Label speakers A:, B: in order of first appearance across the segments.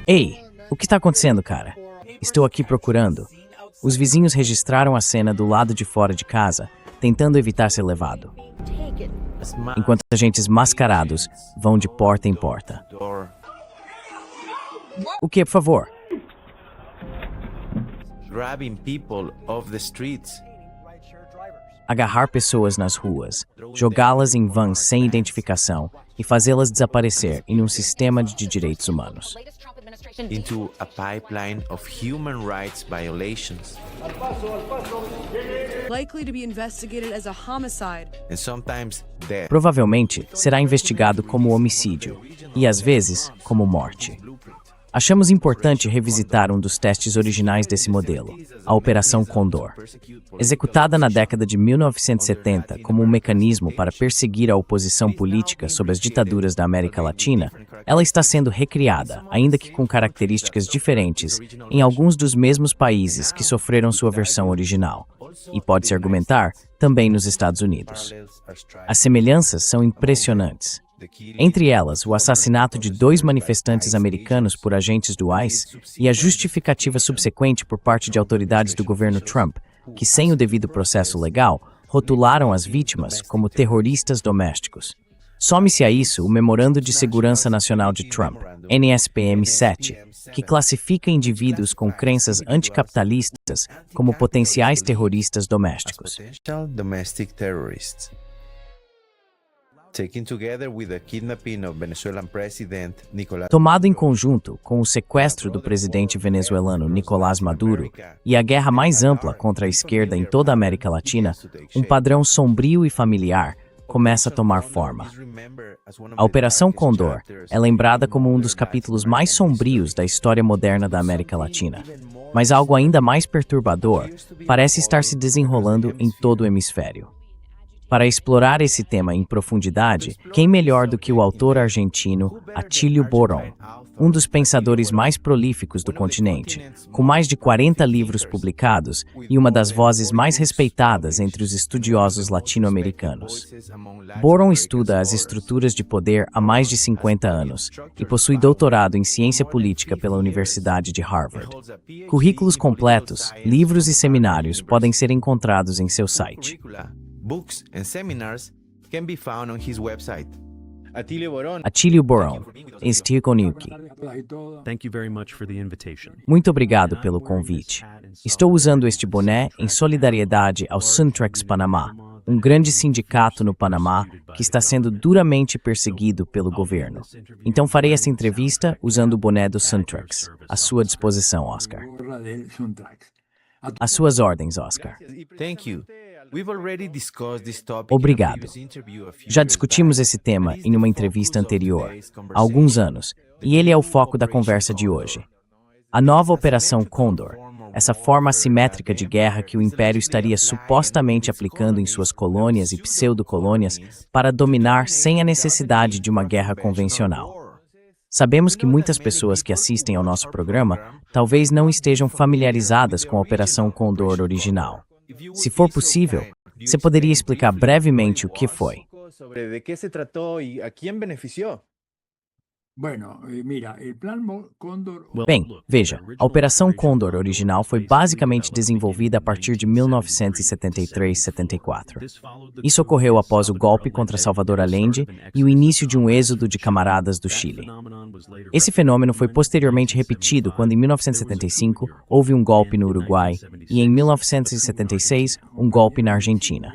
A: Ei, o que está acontecendo, cara? Estou aqui procurando. Os vizinhos registraram a cena do lado de fora de casa, tentando evitar ser levado. Enquanto agentes mascarados vão de porta em porta. O que, por favor?
B: Grabbing people off the streets.
A: Agarrar pessoas nas ruas, jogá-las em vans sem identificação e fazê-las desaparecer em um sistema de direitos humanos.
B: Into a pipeline of human rights violations.
C: Likely to be investigated as a homicide.
B: And sometimes death.
A: Provavelmente será investigado como homicídio e, às vezes, como morte. Achamos importante revisitar um dos testes originais desse modelo, a Operação Condor. Executada na década de 1970 como um mecanismo para perseguir a oposição política sob as ditaduras da América Latina, ela está sendo recriada, ainda que com características diferentes, em alguns dos mesmos países que sofreram sua versão original, e pode-se argumentar, também nos Estados Unidos. As semelhanças são impressionantes. Entre elas, o assassinato de 2 manifestantes americanos por agentes do ICE e a justificativa subsequente por parte de autoridades do governo Trump, que, sem o devido processo legal, rotularam as vítimas como terroristas domésticos. Some-se a isso o Memorando de Segurança Nacional de Trump, NSPM 7, que classifica indivíduos com crenças anticapitalistas como potenciais terroristas domésticos. Tomado em conjunto com o sequestro do presidente venezuelano Nicolás Maduro e a guerra mais ampla contra a esquerda em toda a América Latina, um padrão sombrio e familiar começa a tomar forma. A Operação Condor é lembrada como um dos capítulos mais sombrios da história moderna da América Latina. Mas algo ainda mais perturbador parece estar se desenrolando em todo o hemisfério. Para explorar esse tema em profundidade, quem melhor do que o autor argentino Atílio Borón, um dos pensadores mais prolíficos do continente, com mais de 40 livros publicados e uma das vozes mais respeitadas entre os estudiosos latino-americanos. Borón estuda as estruturas de poder há mais de 50 anos e possui doutorado em ciência política pela Universidade de Harvard. Currículos completos, livros e seminários podem ser encontrados em seu site.
B: Books and seminars can be found on his website.
A: Atílio Borón, Esticonilki.
D: Thank you very much for the invitation.
A: Muito obrigado pelo convite. Estou usando este boné em solidariedade ao Suntrex Panamá, um grande sindicato no Panamá que está sendo duramente perseguido pelo governo. Então farei essa entrevista usando o boné do Suntrex. À sua disposição, Oscar. Às suas ordens, Oscar.
B: Thank you.
A: Obrigado. Já discutimos esse tema em uma entrevista anterior, há alguns anos, e ele é o foco da conversa de hoje. A nova Operação Condor, essa forma assimétrica de guerra que o Império estaria supostamente aplicando em suas colônias e pseudo-colônias para dominar sem a necessidade de uma guerra convencional. Sabemos que muitas pessoas que assistem ao nosso programa talvez não estejam familiarizadas com a Operação Condor original. Se for possível, você poderia explicar brevemente o que foi? Bem, veja, a Operação Condor original foi basicamente desenvolvida a partir de 1973-74. Isso ocorreu após o golpe contra Salvador Allende e o início de um êxodo de camaradas do Chile. Esse fenômeno foi posteriormente repetido quando, em 1975, houve um golpe no Uruguai e, em 1976, um golpe na Argentina.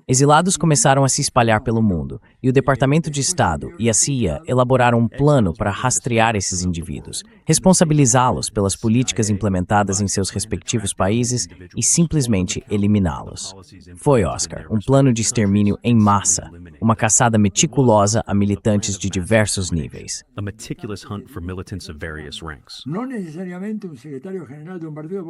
A: Exilados começaram a se espalhar pelo mundo, e o Departamento de Estado e a CIA elaboraram um plano para rastrear esses indivíduos, responsabilizá-los pelas políticas implementadas em seus respectivos países e simplesmente eliminá-los. Foi, Oscar, um plano de extermínio em massa, uma caçada meticulosa a militantes de diversos níveis.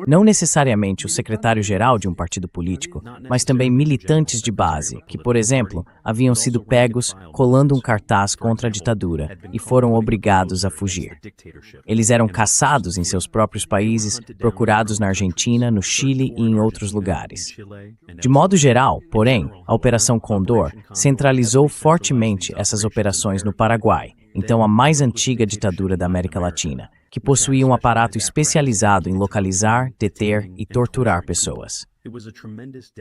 A: Não necessariamente o secretário-geral de um partido político, mas também militantes de base, que, por exemplo, haviam sido pegos colando um cartaz contra a ditadura e foram obrigados a fugir. Eles eram caçados em seus próprios países, procurados na Argentina, no Chile e em outros lugares. De modo geral, porém, a Operação Condor centralizou fortemente essas operações no Paraguai, então a mais antiga ditadura da América Latina, que possuía um aparato especializado em localizar, deter e torturar pessoas.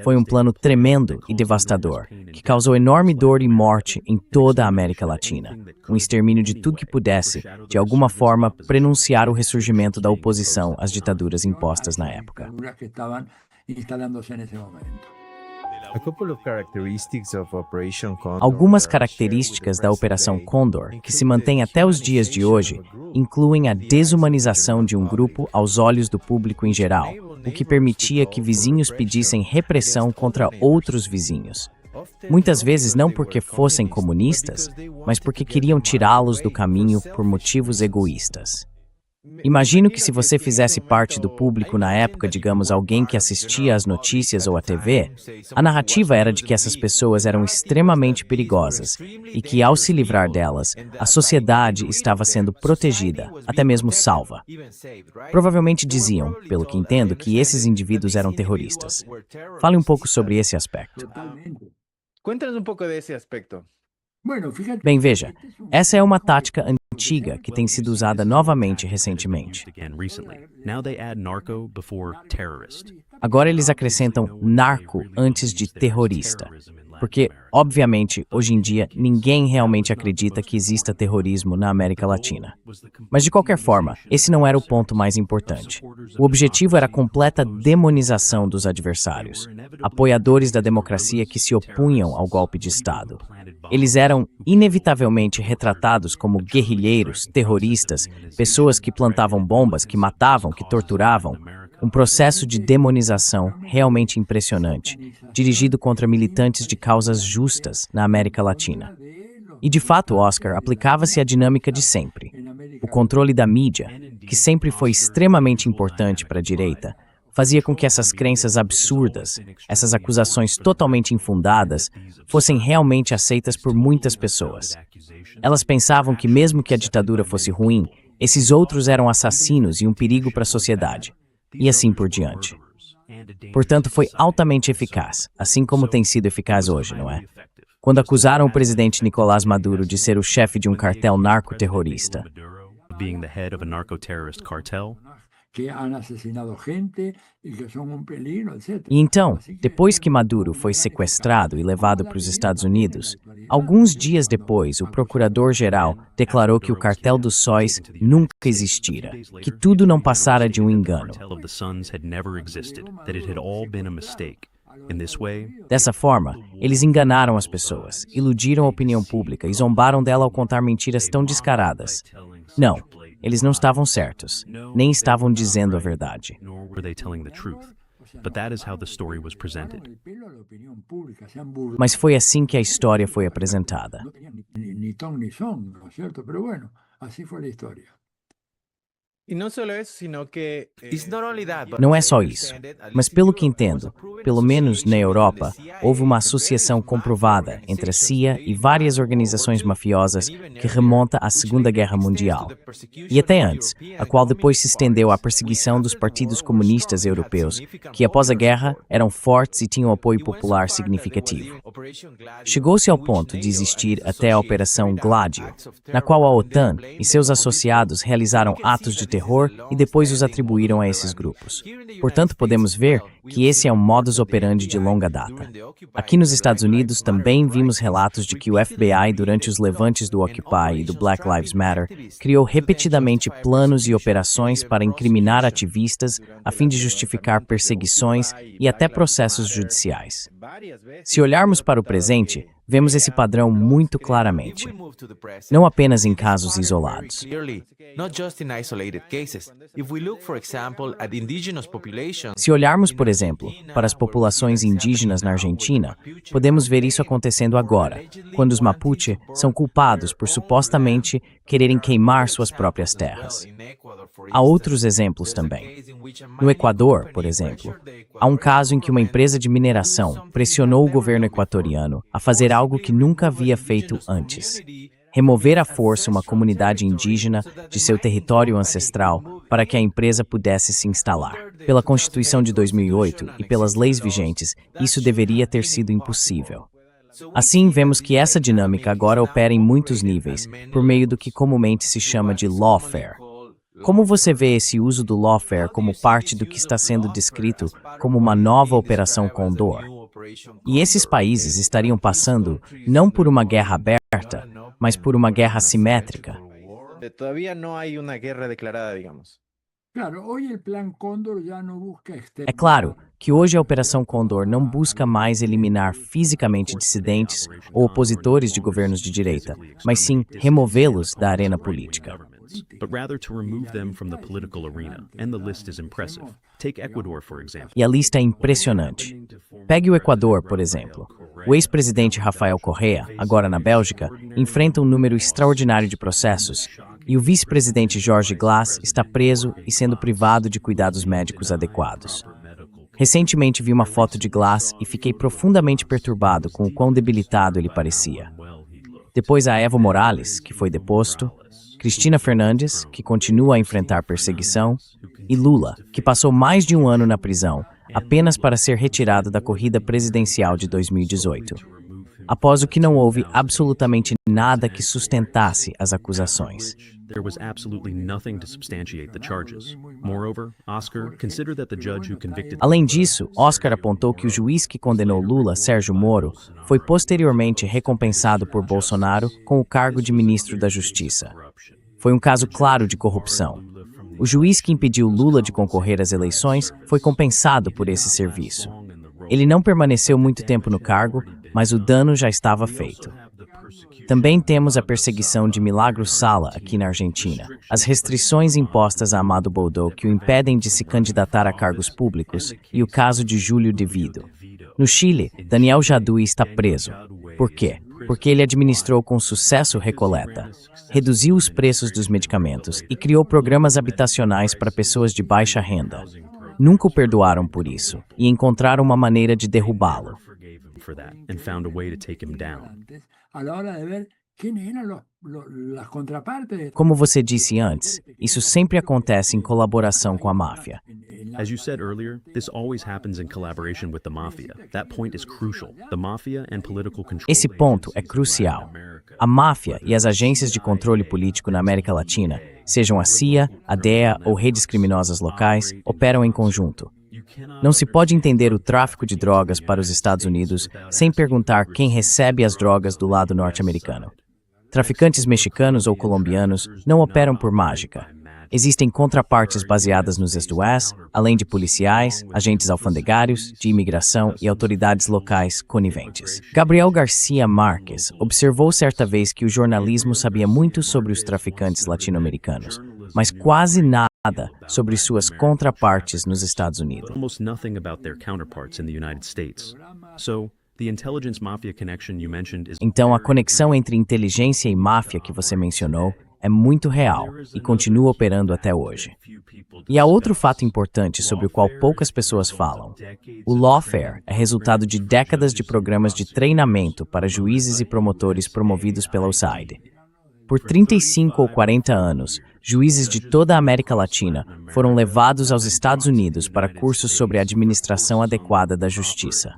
A: Foi um plano tremendo e devastador, que causou enorme dor e morte em toda a América Latina. Um extermínio de tudo que pudesse, de alguma forma, prenunciar o ressurgimento da oposição às ditaduras impostas na época. Algumas características da Operação Condor, que se mantêm até os dias de hoje, incluem a desumanização de um grupo aos olhos do público em geral, o que permitia que vizinhos pedissem repressão contra outros vizinhos. Muitas vezes não porque fossem comunistas, mas porque queriam tirá-los do caminho por motivos egoístas. Imagino que se você fizesse parte do público na época, digamos, alguém que assistia às notícias ou à TV, a narrativa era de que essas pessoas eram extremamente perigosas e que, ao se livrar delas, a sociedade estava sendo protegida, até mesmo salva. Provavelmente diziam, pelo que entendo, que esses indivíduos eram terroristas. Fale um pouco sobre esse aspecto.
B: Cuéntanos um pouco desse aspecto.
A: Bem, veja, essa é uma tática antiga que tem sido usada novamente recentemente. Agora eles acrescentam narco antes de terrorista, porque, obviamente, hoje em dia, ninguém realmente acredita que exista terrorismo na América Latina. Mas, de qualquer forma, esse não era o ponto mais importante. O objetivo era a completa demonização dos adversários, apoiadores da democracia que se opunham ao golpe de Estado. Eles eram inevitavelmente retratados como guerrilheiros, terroristas, pessoas que plantavam bombas, que matavam, que torturavam. Um processo de demonização realmente impressionante, dirigido contra militantes de causas justas na América Latina. E de fato, Oscar, aplicava-se a dinâmica de sempre. O controle da mídia, que sempre foi extremamente importante para a direita, fazia com que essas crenças absurdas, essas acusações totalmente infundadas, fossem realmente aceitas por muitas pessoas. Elas pensavam que mesmo que a ditadura fosse ruim, esses outros eram assassinos e um perigo para a sociedade. E assim por diante. Portanto, foi altamente eficaz, assim como tem sido eficaz hoje, não é? Quando acusaram o presidente Nicolás Maduro de ser o chefe de um cartel narcoterrorista. E então, depois que Maduro foi sequestrado e levado para os Estados Unidos, alguns dias depois, o procurador-geral declarou que o cartel dos sóis nunca existira, que tudo não passara de um engano. Dessa forma, eles enganaram as pessoas, iludiram a opinião pública e zombaram dela ao contar mentiras tão descaradas. Não. Eles não estavam certos, nem estavam dizendo a verdade. Mas foi assim que a história foi apresentada. Não é só isso, mas pelo que entendo, pelo menos na Europa, houve uma associação comprovada entre a CIA e várias organizações mafiosas que remonta à Segunda Guerra Mundial, e até antes, a qual depois se estendeu à perseguição dos partidos comunistas europeus, que após a guerra eram fortes e tinham apoio popular significativo. Chegou-se ao ponto de existir até a Operação Gladio, na qual a OTAN e seus associados realizaram atos de terror e depois os atribuíram a esses grupos. Portanto, podemos ver que esse é um modus operandi de longa data. Aqui nos Estados Unidos também vimos relatos de que o FBI, durante os levantes do Occupy e do Black Lives Matter, criou repetidamente planos e operações para incriminar ativistas a fim de justificar perseguições e até processos judiciais. Se olharmos para o presente, vemos esse padrão muito claramente, não apenas em casos isolados. Se olharmos, por exemplo, para as populações indígenas na Argentina, podemos ver isso acontecendo agora, quando os Mapuche são culpados por supostamente quererem queimar suas próprias terras. Há outros exemplos também. No Equador, por exemplo, há um caso em que uma empresa de mineração pressionou o governo equatoriano a fazer algo que nunca havia feito antes: remover à força uma comunidade indígena de seu território ancestral para que a empresa pudesse se instalar. Pela Constituição de 2008 e pelas leis vigentes, isso deveria ter sido impossível. Assim, vemos que essa dinâmica agora opera em muitos níveis, por meio do que comumente se chama de lawfare. Como você vê esse uso do lawfare como parte do que está sendo descrito como uma nova Operação Condor? E esses países estariam passando não por uma guerra aberta, mas por uma guerra assimétrica.
B: Todavía no hay una guerra declarada, digamos.
A: É claro que hoje a Operação Condor não busca mais eliminar fisicamente dissidentes ou opositores de governos de direita, mas sim removê-los da arena política.
D: But rather to remove them from the political arena, and the list is impressive. Take Ecuador, for example.
A: E a lista é impressionante. Pegue o Equador, por exemplo. O ex-presidente Rafael Correa, agora na Bélgica, enfrenta um número extraordinário de processos, e o vice-presidente Jorge Glass está preso e sendo privado de cuidados médicos adequados. Recentemente vi uma foto de Glass e fiquei profundamente perturbado com o quão debilitado ele parecia. Depois há Evo Morales, que foi deposto, Cristina Fernandes, que continua a enfrentar perseguição, e Lula, que passou mais de um ano na prisão, apenas para ser retirado da corrida presidencial de 2018, após o que não houve absolutamente nada que sustentasse as acusações.
D: There was absolutely nothing to substantiate the charges. Moreover, Oscar, consider that the judge who convicted...
A: Além disso, Oscar apontou que o juiz que condenou Lula, Sérgio Moro, foi posteriormente recompensado por Bolsonaro com o cargo de ministro da Justiça. Foi um caso claro de corrupção. O juiz que impediu Lula de concorrer às eleições foi compensado por esse serviço. Ele não permaneceu muito tempo no cargo, mas o dano já estava feito. Também temos a perseguição de Milagros Sala aqui na Argentina, as restrições impostas a Amado Boudou que o impedem de se candidatar a cargos públicos e o caso de Júlio Devido. No Chile, Daniel Jadue está preso. Por quê? Porque ele administrou com sucesso Recoleta, reduziu os preços dos medicamentos e criou programas habitacionais para pessoas de baixa renda. Nunca o perdoaram por isso e encontraram uma maneira de derrubá-lo. Como você disse antes, isso sempre acontece em colaboração com a máfia.
D: As you said earlier, this always happens in collaboration with the mafia. That point is crucial. The mafia and political control.
A: Esse ponto é crucial. A máfia e as agências de controle político na América Latina, sejam a CIA, a DEA ou redes criminosas locais, operam em conjunto. Não se pode entender o tráfico de drogas para os Estados Unidos sem perguntar quem recebe as drogas do lado norte-americano. Traficantes mexicanos ou colombianos não operam por mágica. Existem contrapartes baseadas nos East-West, além de policiais, agentes alfandegários, de imigração e autoridades locais coniventes. Gabriel Garcia Marques observou certa vez que o jornalismo sabia muito sobre os traficantes latino-americanos, mas quase nada sobre suas contrapartes nos Estados Unidos.
D: Almost nothing about their counterparts in the United States. So, the intelligence mafia connection you mentioned is...
A: Então, a conexão entre inteligência e máfia que você mencionou é muito real e continua operando até hoje. E há outro fato importante sobre o qual poucas pessoas falam. O lawfare é resultado de décadas de programas de treinamento para juízes e promotores promovidos pela USAID. Por 35 ou 40 anos, juízes de toda a América Latina foram levados aos Estados Unidos para cursos sobre a administração adequada da justiça.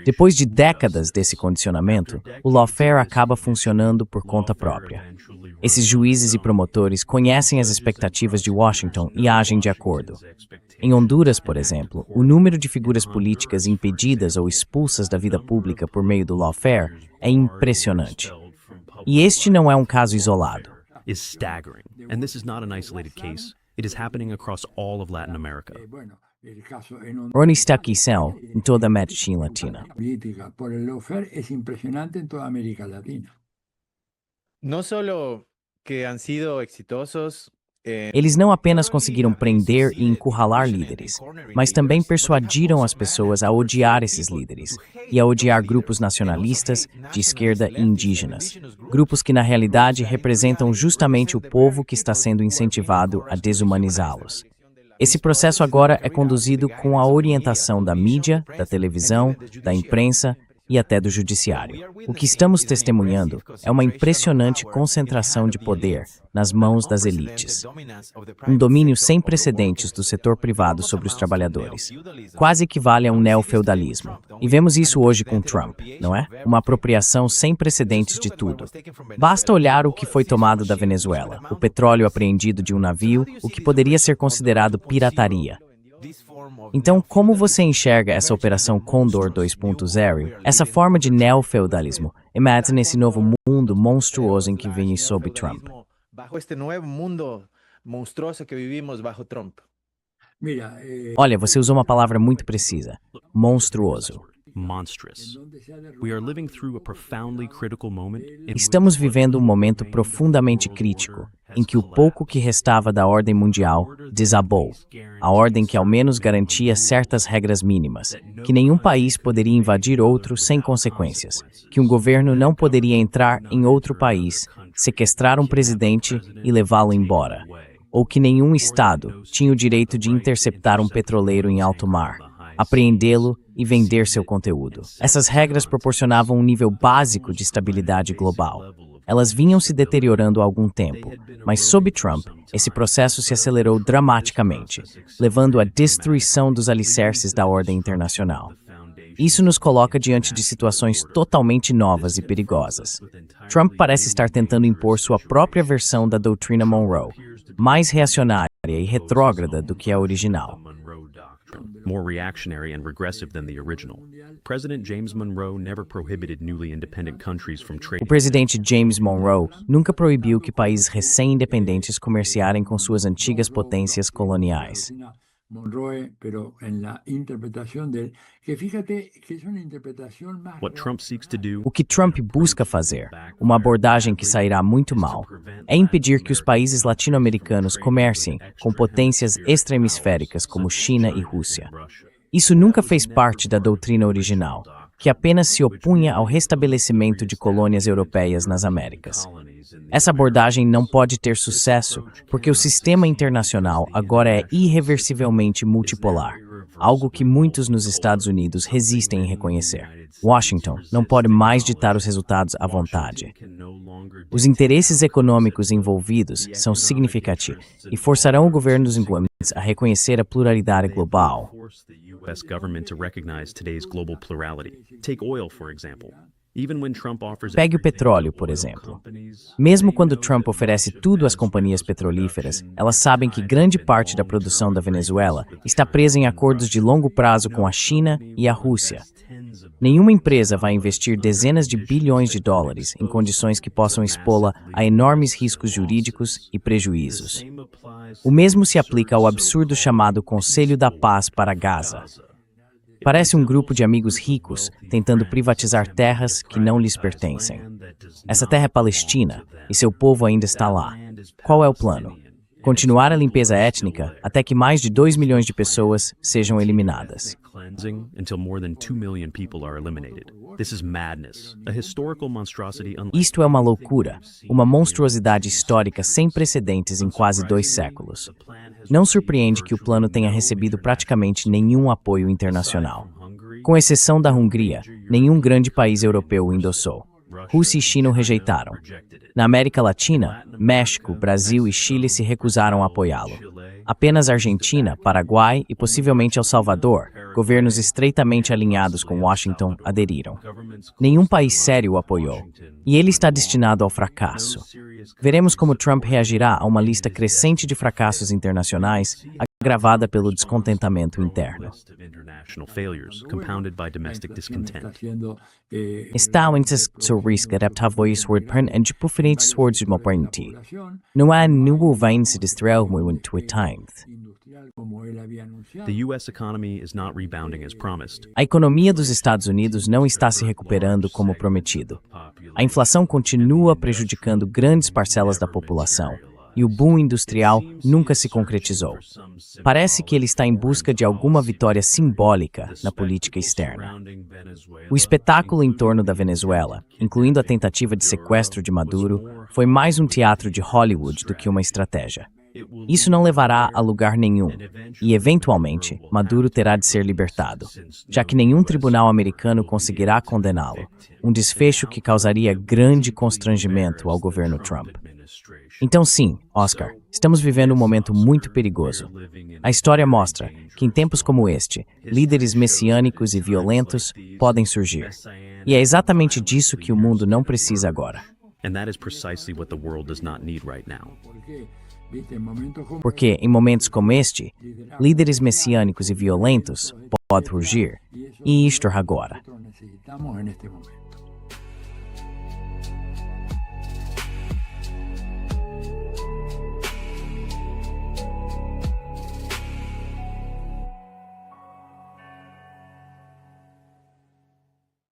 A: Depois de décadas desse condicionamento, o lawfare acaba funcionando por conta própria. Esses juízes e promotores conhecem as expectativas de Washington e agem de acordo. Em Honduras, por exemplo, o número de figuras políticas impedidas ou expulsas da vida pública por meio do lawfare é impressionante. E este não é um caso isolado.
D: Is staggering. And this is not an isolated case. It is happening across all of Latin America.
A: Ronnie Staquicel, em toda a América Latina.
B: No solo que han sido exitosos.
A: Eles não apenas conseguiram prender e encurralar líderes, mas também persuadiram as pessoas a odiar esses líderes e a odiar grupos nacionalistas, de esquerda e indígenas, grupos que na realidade representam justamente o povo que está sendo incentivado a desumanizá-los. Esse processo agora é conduzido com a orientação da mídia, da televisão, da imprensa e até do judiciário. O que estamos testemunhando é uma impressionante concentração de poder nas mãos das elites. Um domínio sem precedentes do setor privado sobre os trabalhadores. Quase equivale a um neofeudalismo. E vemos isso hoje com Trump, não é? Uma apropriação sem precedentes de tudo. Basta olhar o que foi tomado da Venezuela, o petróleo apreendido de um navio, o que poderia ser considerado pirataria. Então, como você enxerga essa operação Condor 2.0, essa forma de neofeudalismo, emerge nesse novo mundo monstruoso em que vem sob Trump?
E: Bajo este nuevo mundo monstruoso que vivimos bajo Trump.
A: Olha, você usou uma palavra muito precisa. Monstruoso.
D: Monstrous. We are living through a profoundly critical moment in
A: Estamos vivendo um momento profundamente crítico, em que o pouco que restava da ordem mundial desabou. A ordem que ao menos garantia certas regras mínimas, que nenhum país poderia invadir outro sem consequências, que um governo não poderia entrar em outro país, sequestrar um presidente e levá-lo embora, ou que nenhum Estado tinha o direito de interceptar um petroleiro em alto mar, apreendê-lo e vender seu conteúdo. Essas regras proporcionavam um nível básico de estabilidade global. Elas vinham se deteriorando há algum tempo, mas sob Trump, esse processo se acelerou dramaticamente, levando à destruição dos alicerces da ordem internacional. Isso nos coloca diante de situações totalmente novas e perigosas. Trump parece estar tentando impor sua própria versão da doutrina Monroe, mais reacionária e retrógrada do que a original.
D: more reactionary and regressive than the original. President James Monroe never prohibited newly independent countries from
A: O
D: trading.
A: presidente James Monroe nunca proibiu que países recém-independentes comerciarem com suas antigas potências coloniais.
F: Monroe, pero en la interpretación de él, que fíjate que es una interpretación más
D: What Trump seeks to do
A: O que Trump busca fazer, uma abordagem que sairá muito mal, é impedir que os países latino-americanos comerciem com potências extra-hemisféricas como China e Rússia. Isso nunca fez parte da doutrina original, que apenas se opunha ao restabelecimento de colônias europeias nas Américas. Essa abordagem não pode ter sucesso porque o sistema internacional agora é irreversivelmente multipolar, algo que muitos nos Estados Unidos resistem em reconhecer. Washington não pode mais ditar os resultados à vontade. Os interesses econômicos envolvidos são significativos e forçarão o governo dos incumbentes a reconhecer a pluralidade global.
D: force the U.S. government to recognize today's global plurality. Take oil, for example. Even when Trump offers
A: Pegue o petróleo, por exemplo. Mesmo quando Trump oferece tudo às companhias petrolíferas, elas sabem que grande parte da produção da Venezuela está presa em acordos de longo prazo com a China e a Rússia. Nenhuma empresa vai investir dezenas de bilhões de dólares em condições que possam expô-la a enormes riscos jurídicos e prejuízos. O mesmo se aplica ao absurdo chamado Conselho da Paz para Gaza. Parece um grupo de amigos ricos tentando privatizar terras que não lhes pertencem. Essa terra é palestina e seu povo ainda está lá. Qual é o plano? Continuar a limpeza étnica até que mais de 2 milhões de pessoas sejam eliminadas.
D: cleansing until more than 2 million people are eliminated. This is madness, a historical monstrosity unlike
A: Isto é uma loucura, uma monstruosidade histórica sem precedentes em quase 2 séculos. Não surpreende que o plano tenha recebido praticamente nenhum apoio internacional. Com exceção da Hungria, nenhum grande país europeu o endossou. Rússia e China o rejeitaram. Na América Latina, México, Brasil e Chile se recusaram a apoiá-lo. Apenas Argentina, Paraguai e possivelmente El Salvador, governos estreitamente alinhados com Washington, aderiram. Nenhum país sério o apoiou, e ele está destinado ao fracasso. Veremos como Trump reagirá a uma lista crescente de fracassos internacionais, agravada pelo descontentamento interno.
D: list of international failures compounded by domestic discontent.
F: haciendo
A: Estauantes seu risco adaptável sword print and diferentes swords de mobility. Não há nenhum vem se distrair muito times.
F: industrial como él había anunciado.
D: The U.S. economy is not rebounding as promised.
A: A economia dos Estados Unidos não está se recuperando como prometido. A inflação continua prejudicando grandes parcelas da população, e o boom industrial nunca se concretizou. Parece que ele está em busca de alguma vitória simbólica na política externa. O espetáculo em torno da Venezuela, incluindo a tentativa de sequestro de Maduro, foi mais um teatro de Hollywood do que uma estratégia. Isso não levará a lugar nenhum, e, eventualmente, Maduro terá de ser libertado, já que nenhum tribunal americano conseguirá condená-lo, um desfecho que causaria grande constrangimento ao governo Trump. Então sim, Oscar, estamos vivendo um momento muito perigoso. A história mostra que em tempos como este, líderes messiânicos e violentos podem surgir. E é exatamente disso que o mundo não precisa agora.
D: And that is precisely what the world does not need right now.
A: Porque, em momentos como este, líderes messiânicos e violentos podem surgir. E isto agora.
F: Nosotros necesitamos en este momento.